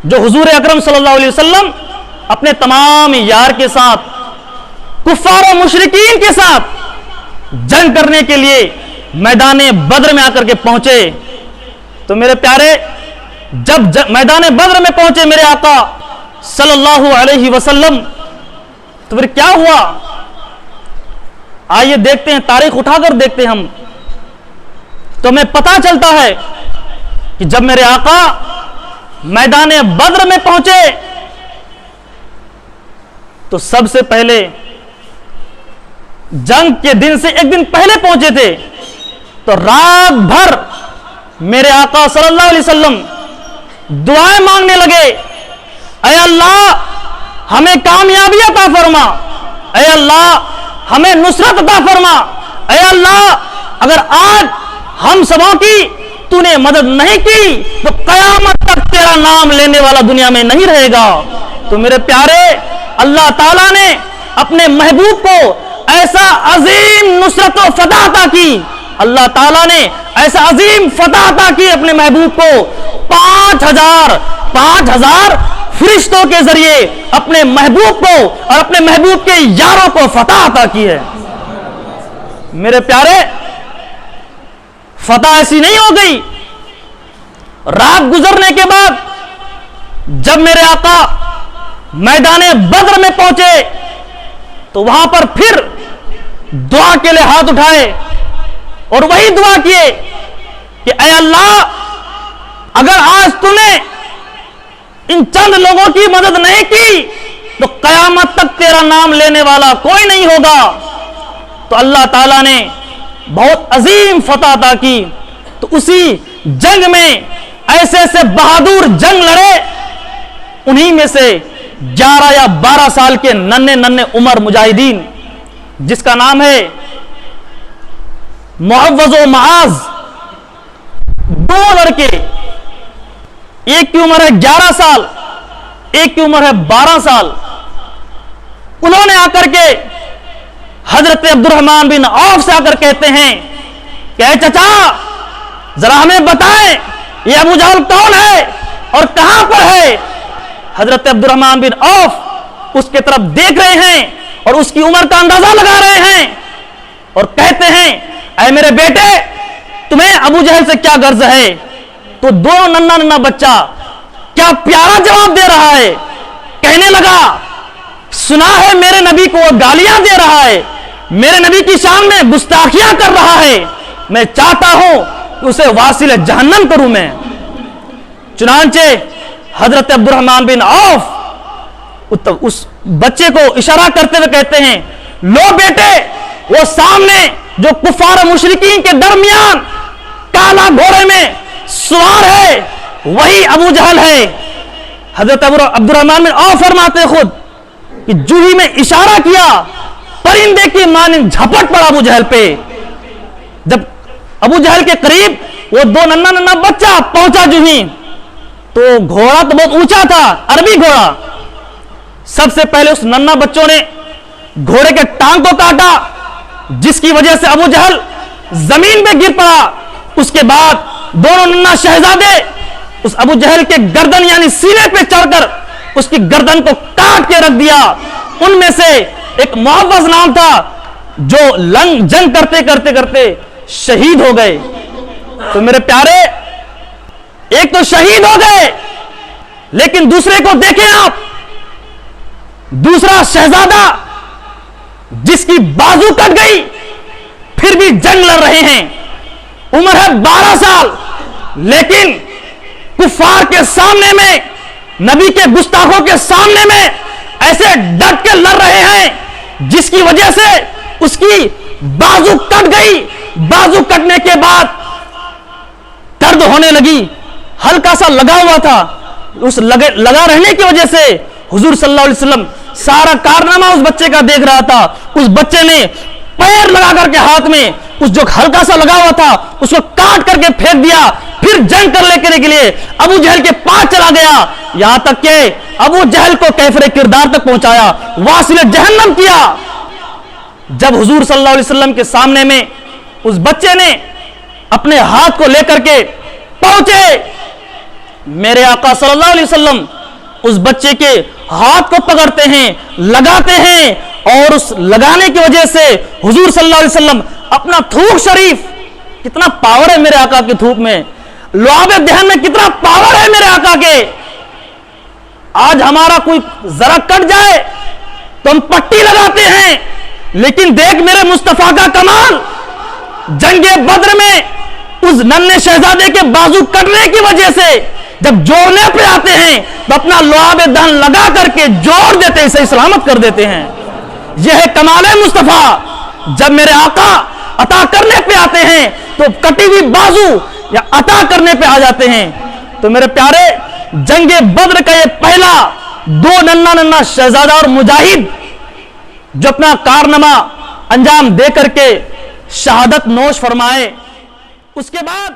جو حضور اکرم صلی اللہ علیہ وسلم اپنے تمام یار کے ساتھ کفار و مشرکین کے ساتھ جنگ کرنے کے لیے میدان بدر میں آ کر کے پہنچے. تو میرے پیارے جب میدان بدر میں پہنچے میرے آقا صلی اللہ علیہ وسلم تو پھر کیا ہوا؟ آئیے دیکھتے ہیں، تاریخ اٹھا کر دیکھتے ہیں ہم تو ہمیں پتہ چلتا ہے کہ جب میرے آقا میدان بدر میں پہنچے تو سب سے پہلے جنگ کے دن سے ایک دن پہلے پہنچے تھے تو رات بھر میرے آقا صلی اللہ علیہ وسلم دعائیں مانگنے لگے. اے اللہ ہمیں کامیابی عطا فرما، اے اللہ ہمیں نصرت عطا فرما، اے اللہ اگر آج ہم سبوں کی تو نے مدد نہیں کی تو قیامت تک تیرا نام لینے والا دنیا میں نہیں رہے گا. تو میرے پیارے اللہ تعالیٰ نے اپنے محبوب کو ایسا عظیم نصرت و فتح عطا کی، اللہ تعالیٰ نے ایسا عظیم فتح عطا کی اپنے محبوب کو 5000 فرشتوں کے ذریعے اپنے محبوب کو اور اپنے محبوب کے یاروں کو فتح عطا کی ہے. میرے پیارے فتح ایسی نہیں ہو گئی. رات گزرنے کے بعد جب میرے آقا میدان بدر میں پہنچے تو وہاں پر پھر دعا کے لیے ہاتھ اٹھائے اور وہی دعا کیے کہ اے اللہ اگر آج تو نے ان چند لوگوں کی مدد نہیں کی تو قیامت تک تیرا نام لینے والا کوئی نہیں ہوگا. تو اللہ تعالیٰ نے بہت عظیم فتح عطا کی. تو اسی جنگ میں ایسے ایسے بہادر جنگ لڑے، انہی میں سے 11 یا 12 سال کے ننھے عمر مجاہدین جس کا نام ہے معوذ و معاذ، دو لڑکے، ایک کی عمر ہے 11 سال، ایک کی عمر ہے 12 سال. انہوں نے آ کر کے حضرت عبد الرحمن بن عوف سے آ کر کہتے ہیں کہ اے چچا ذرا ہمیں بتائیں یہ ابو جہل کون ہے اور کہاں پر ہے. حضرت عبد الرحمن بن عوف اس کے طرف دیکھ رہے ہیں اور اس کی عمر کا اندازہ لگا رہے ہیں اور کہتے ہیں اے میرے بیٹے تمہیں ابو جہل سے کیا غرض ہے. تو دونوں ننھا بچہ کیا پیارا جواب دے رہا ہے. کہنے لگا سنا ہے میرے نبی کو وہ گالیاں دے رہا ہے، میرے نبی کی شان میں گستاخیاں کر رہا ہے، میں چاہتا ہوں کہ اسے واصل جہنم کروں میں. چنانچہ حضرت عبد الرحمن بن عوف اس بچے کو اشارہ کرتے ہوئے کہتے ہیں لو بیٹے وہ سامنے جو کفار و مشرکین کے درمیان کالا گھوڑے میں سوار ہے وہی ابو جہل ہے. حضرت عبد الرحمن بن عوف فرماتے خود کہ جو ہی میں اشارہ کیا پرندے کی مانند جھپٹ پڑا ابو جہل پہ. جب ابو جہل کے قریب وہ دو ننھا بچہ پہنچا جو ہی تو گھوڑا تو بہت اونچا تھا، عربی گھوڑا. سب سے پہلے اس ننھا بچوں نے گھوڑے کے ٹانگ کو کاٹا جس کی وجہ سے ابو جہل زمین پہ گر پڑا. اس کے بعد دونوں ننھا شہزادے اس ابو جہل کے گردن یعنی سینے پہ چڑھ کر اس کی گردن کو کاٹ کے رکھ دیا. ان میں سے ایک معوذ نام تھا جو جنگ کرتے شہید ہو گئے. تو میرے پیارے ایک تو شہید ہو گئے لیکن دوسرے کو دیکھیں آپ، دوسرا شہزادہ جس کی بازو کٹ گئی پھر بھی جنگ لڑ رہے ہیں، عمر ہے 12 سال لیکن کفار کے سامنے میں نبی کے گستاخوں کے سامنے میں ایسے ڈٹ کے لڑ رہے ہیں جس کی وجہ سے اس کی بازو کٹ گئی. بازو کٹنے کے بعد درد ہونے لگی، ہلکا سا لگا ہوا تھا. اس لگا رہنے کی وجہ سے حضور صلی اللہ علیہ وسلم سارا کارنامہ اس بچے کا دیکھ رہا تھا. اس بچے نے پیر لگا کر کے ہاتھ میں اس جو ہلکا سا لگا ہوا تھا اس کو کاٹ کر کے پھینک دیا. پھر جنگ کرنے کے لیے ابو جہل کے پاس چلا گیا، یہاں تک کہ ابو جہل کو کیفر کردار تک پہنچایا، واصل جہنم کیا. جب حضور صلی اللہ علیہ وسلم کے سامنے میں اس بچے نے اپنے ہاتھ کو لے کر کے پہنچے میرے آقا صلی اللہ علیہ وسلم اس بچے کے ہاتھ کو پکڑتے ہیں، لگاتے ہیں، اور اس لگانے کی وجہ سے حضور صلی اللہ علیہ وسلم اپنا تھوک شریف، کتنا پاور ہے میرے آقا کے تھوک میں، لعاب دہن میں کتنا پاور ہے میرے آقا کے. آج ہمارا کوئی ذرا کٹ جائے تو ہم پٹی لگاتے ہیں، لیکن دیکھ میرے مصطفیٰ کا کمال، جنگ بدر میں اس ننھے شہزادے کے بازو کٹنے کی وجہ سے جب جوڑنے پہ آتے ہیں تو اپنا لعاب دہن لگا کر کے جوڑ دیتے ہیں، اسے سلامت کر دیتے ہیں. یہ ہے کمال مصطفیٰ. جب میرے آقا عطا کرنے پہ آتے ہیں تو کٹی ہوئی بازو یا عطا کرنے پہ آ جاتے ہیں. تو میرے پیارے، جنگ بدر کا یہ پہلا دو ننھا شہزادہ اور مجاہد جو اپنا کارنامہ انجام دے کر کے شہادت نوش فرمائے، اس کے بعد